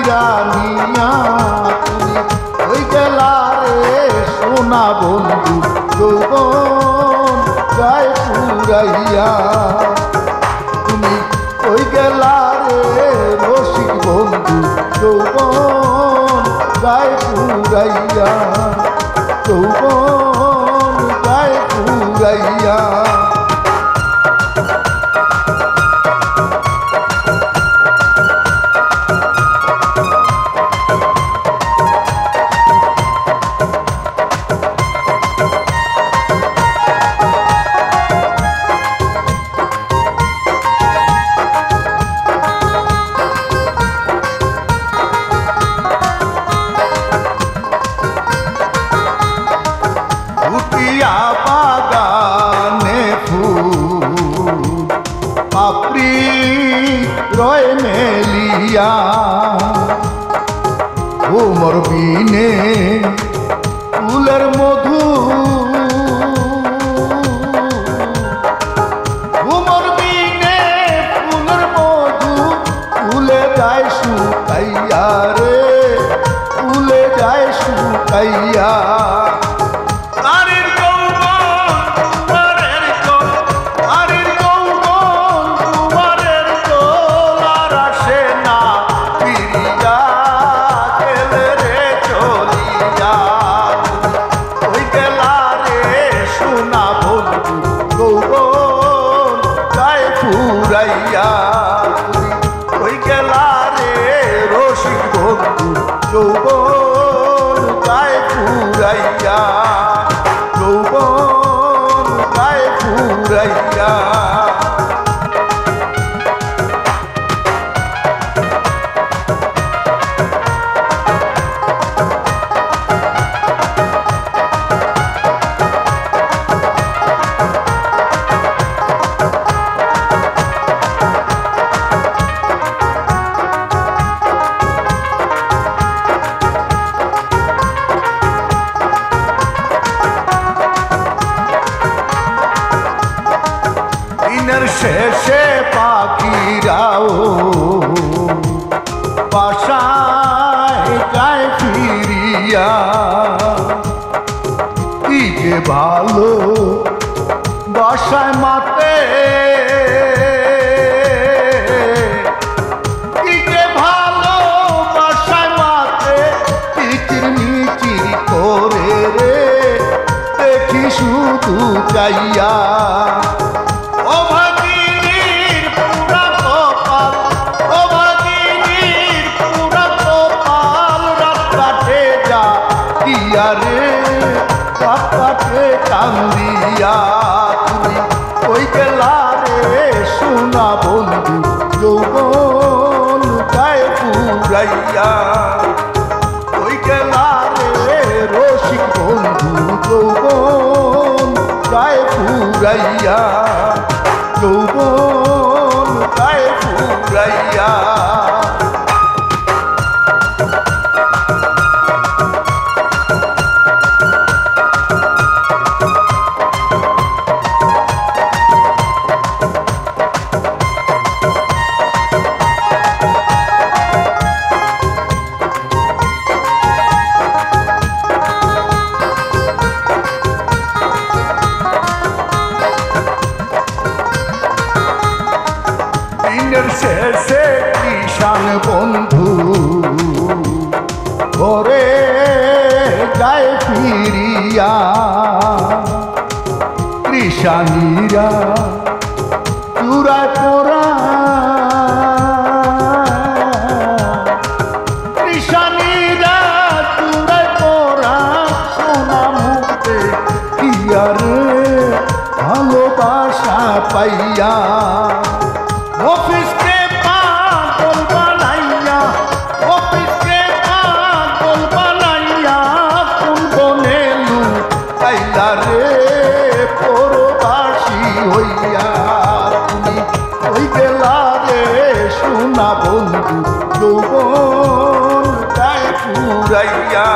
জানিয়া তুমি ওই গেলা রে সোনা বন্ধু যৌবন গায়ে পুরাইয়া তুমি ওই গেলা রে রসিক বন্ধু যৌবন গায়ে পুরাইয়া যৌবন গায়ে পুরাইয়া বাগানে ফুল পাপড়ি রয় মেলিয়া ওমর বিনে ফুলের মধু ওমর বিনে ফুলের মধু ফুলে যায় শুকাইয়া রে ফুলে যায় শুকাইয়া ওই গেলা রে রসিক বন্ধু যৌবন গায়ে পুরাইয়া যৌবন গায়ে পুরাইয়া দিনের শেষে পাখিরাও বাসায় যায় ফিরিয়া কি যে ভালো বাসায় মাতে কি যে ভালো বাসায় মাতে চিচির মিচির করে রে দেখি শুধু চাইয়া রে কাপড়ে কান্দিয়া তুমি ওই গেলা রে সোনা বন্ধু যৌবন গায়ে পুরাইয়া ওই গেলা রে রসিক বন্ধু যৌবন গায়ে পুরাইয়া যৌবন গায়ে পুরাইয়া দিনের শেষে কিষান বন্ধু ঘরে যায় ফিরিয়া কৃষানীরা চূড়ায় পোড়া কৃষানীরা চূড়ায় পোড়া সোনা মুখে কিয়া রে ভালোবাসা পাইয়া অফিসকে পাগল বানাইয়া অফিসকে পাগল বানাইয়া কোন বনে লুকাইলা রে পরবাসী হইয়া তুমি ওই গেলা রে সোনা বন্ধু যৌবন গায়ে পুরাইয়া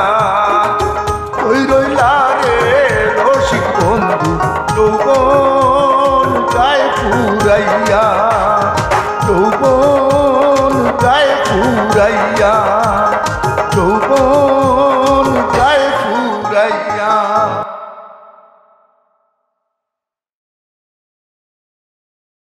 ওই রইলা রে রসিক বন্ধু যৌবন